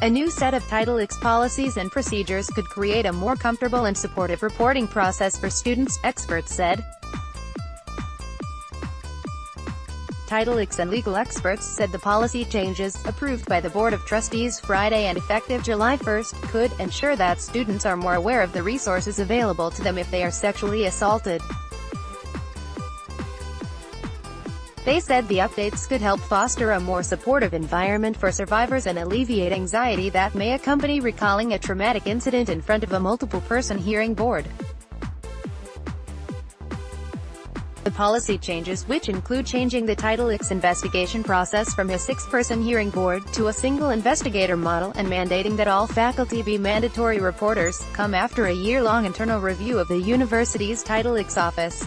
A new set of Title X policies and procedures could create a more comfortable and supportive reporting process for students, experts said. Title X and legal experts said the policy changes, approved by the Board of Trustees Friday and effective July 1, could ensure that students are more aware of the resources available to them if they are sexually assaulted. They said the updates could help foster a more supportive environment for survivors and alleviate anxiety that may accompany recalling a traumatic incident in front of a multiple-person hearing board. The policy changes, which include changing the Title X investigation process from a 6-person hearing board to a single investigator model, and mandating that all faculty be mandatory reporters, come after a year-long internal review of the university's Title X office.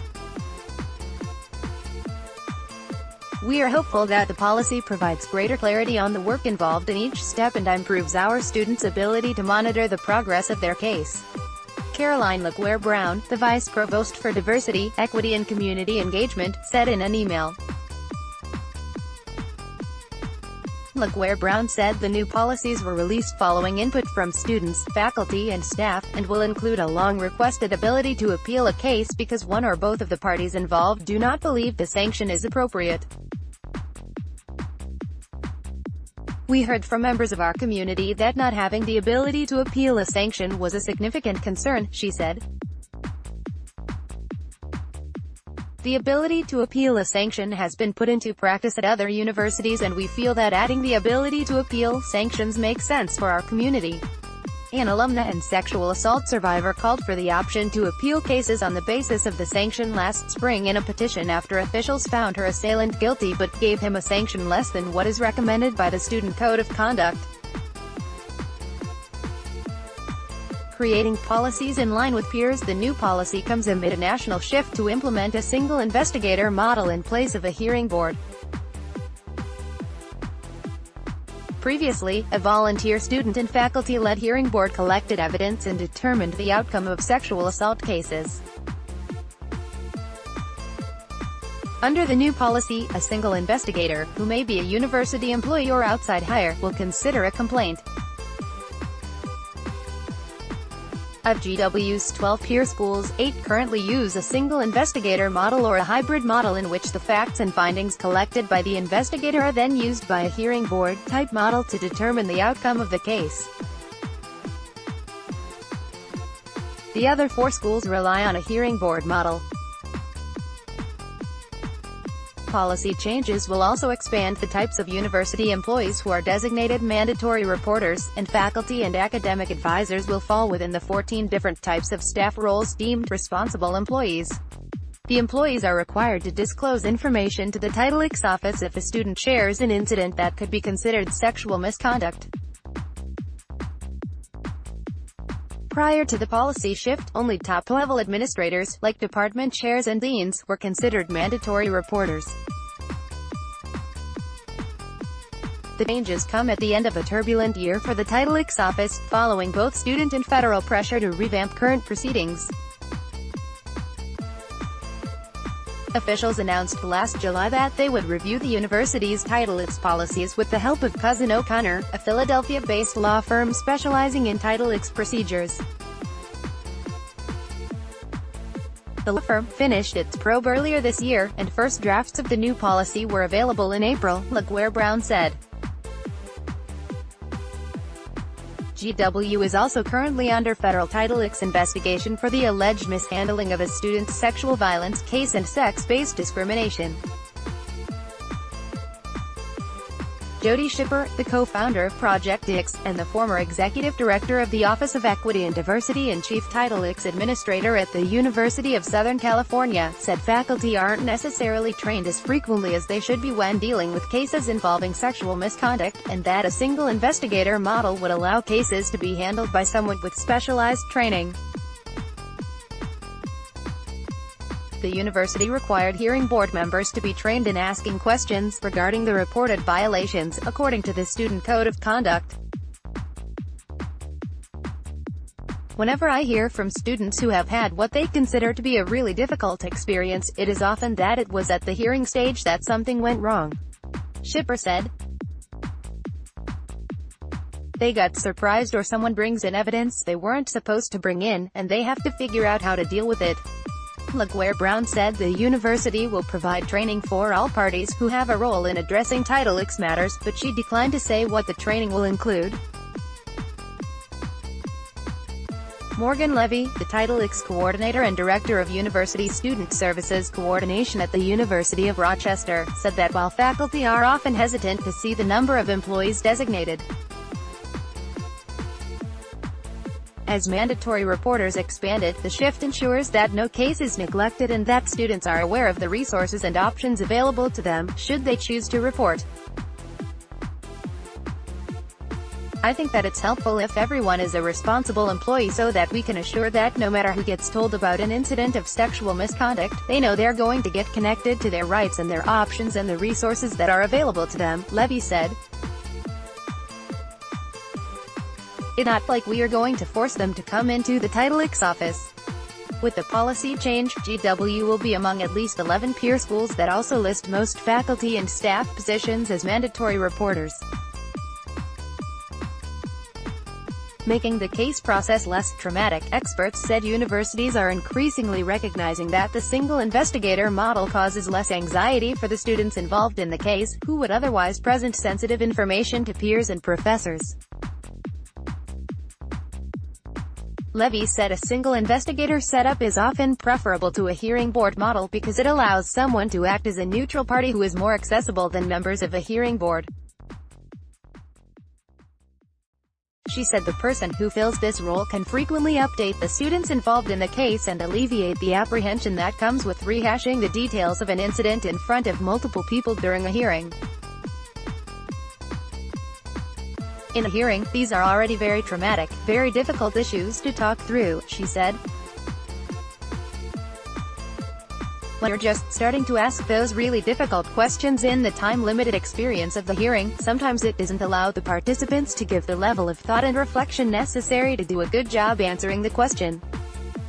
We are hopeful that the policy provides greater clarity on the work involved in each step and improves our students' ability to monitor the progress of their case. Caroline LaGuerre-Brown, the Vice Provost for Diversity, Equity and Community Engagement, said in an email. LaGuerre-Brown said the new policies were released following input from students, faculty and staff, and will include a long-requested ability to appeal a case because one or both of the parties involved do not believe the sanction is appropriate. We heard from members of our community that not having the ability to appeal a sanction was a significant concern, she said. The ability to appeal a sanction has been put into practice at other universities, and we feel that adding the ability to appeal sanctions makes sense for our community. An alumna and sexual assault survivor called for the option to appeal cases on the basis of the sanction last spring in a petition after officials found her assailant guilty but gave him a sanction less than what is recommended by the Student Code of Conduct. Creating policies in line with peers. The new policy comes amid a national shift to implement a single investigator model in place of a hearing board. Previously, a volunteer student and faculty-led hearing board collected evidence and determined the outcome of sexual assault cases. Under the new policy, a single investigator, who may be a university employee or outside hire, will consider a complaint. Of GW's 12 peer schools, 8 currently use a single investigator model or a hybrid model in which the facts and findings collected by the investigator are then used by a hearing board type model to determine the outcome of the case. The other 4 schools rely on a hearing board model. Policy changes will also expand the types of university employees who are designated mandatory reporters, and faculty and academic advisors will fall within the 14 different types of staff roles deemed responsible employees. The employees are required to disclose information to the Title X office if a student shares an incident that could be considered sexual misconduct. Prior to the policy shift, only top-level administrators, like department chairs and deans, were considered mandatory reporters. The changes come at the end of a turbulent year for the Title X office, following both student and federal pressure to revamp current proceedings. Officials announced last July that they would review the university's Title X policies with the help of Cousin O'Connor, a Philadelphia-based law firm specializing in Title X procedures. The law firm finished its probe earlier this year, and first drafts of the new policy were available in April, LaGuerre-Brown said. GW is also currently under federal Title X investigation for the alleged mishandling of a student's sexual violence case and sex-based discrimination. Jody Shipper, the co-founder of Project X, and the former executive director of the Office of Equity and Diversity and chief Title X administrator at the University of Southern California, said faculty aren't necessarily trained as frequently as they should be when dealing with cases involving sexual misconduct, and that a single investigator model would allow cases to be handled by someone with specialized training. The university required hearing board members to be trained in asking questions regarding the reported violations, according to the Student Code of Conduct. Whenever I hear from students who have had what they consider to be a really difficult experience, it is often that it was at the hearing stage that something went wrong, Shipper said. They got surprised or someone brings in evidence they weren't supposed to bring in, and they have to figure out how to deal with it. LaGuerre-Brown said the university will provide training for all parties who have a role in addressing Title X matters, but she declined to say what the training will include. Morgan Levy, the Title X coordinator and director of University Student Services Coordination at the University of Rochester, said that while faculty are often hesitant to see the number of employees designated as mandatory reporters expanded, the shift ensures that no case is neglected and that students are aware of the resources and options available to them, should they choose to report. I think that it's helpful if everyone is a responsible employee so that we can assure that no matter who gets told about an incident of sexual misconduct, they know they're going to get connected to their rights and their options and the resources that are available to them, Levy said. It's not like we are going to force them to come into the Title X office. With the policy change, GW will be among at least 11 peer schools that also list most faculty and staff positions as mandatory reporters, making the case process less traumatic. Experts said universities are increasingly recognizing that the single investigator model causes less anxiety for the students involved in the case, who would otherwise present sensitive information to peers and professors. Levy said a single investigator setup is often preferable to a hearing board model because it allows someone to act as a neutral party who is more accessible than members of a hearing board. She said the person who fills this role can frequently update the students involved in the case and alleviate the apprehension that comes with rehashing the details of an incident in front of multiple people during a hearing. In a hearing, these are already very traumatic, very difficult issues to talk through, she said. When you're just starting to ask those really difficult questions in the time-limited experience of the hearing, sometimes it doesn't allow the participants to give the level of thought and reflection necessary to do a good job answering the question.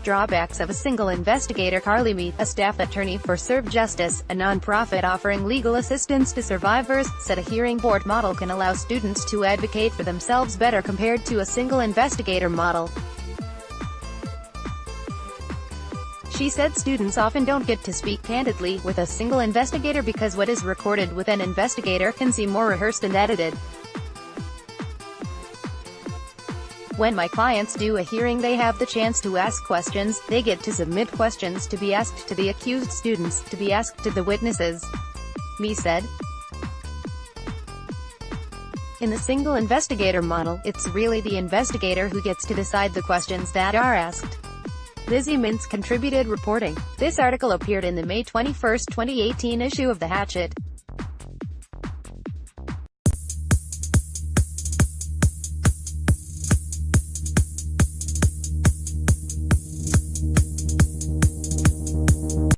Drawbacks of a single investigator. Carly Mead, a staff attorney for Serve Justice, a nonprofit offering legal assistance to survivors, said a hearing board model can allow students to advocate for themselves better compared to a single investigator model. She said students often don't get to speak candidly with a single investigator because what is recorded with an investigator can seem more rehearsed and edited. When my clients do a hearing, they have the chance to ask questions, they get to submit questions to be asked to the accused students, to be asked to the witnesses, Mee said. In the single investigator model, it's really the investigator who gets to decide the questions that are asked. Lizzie Mintz contributed reporting. This article appeared in the May 21, 2018 issue of The Hatchet.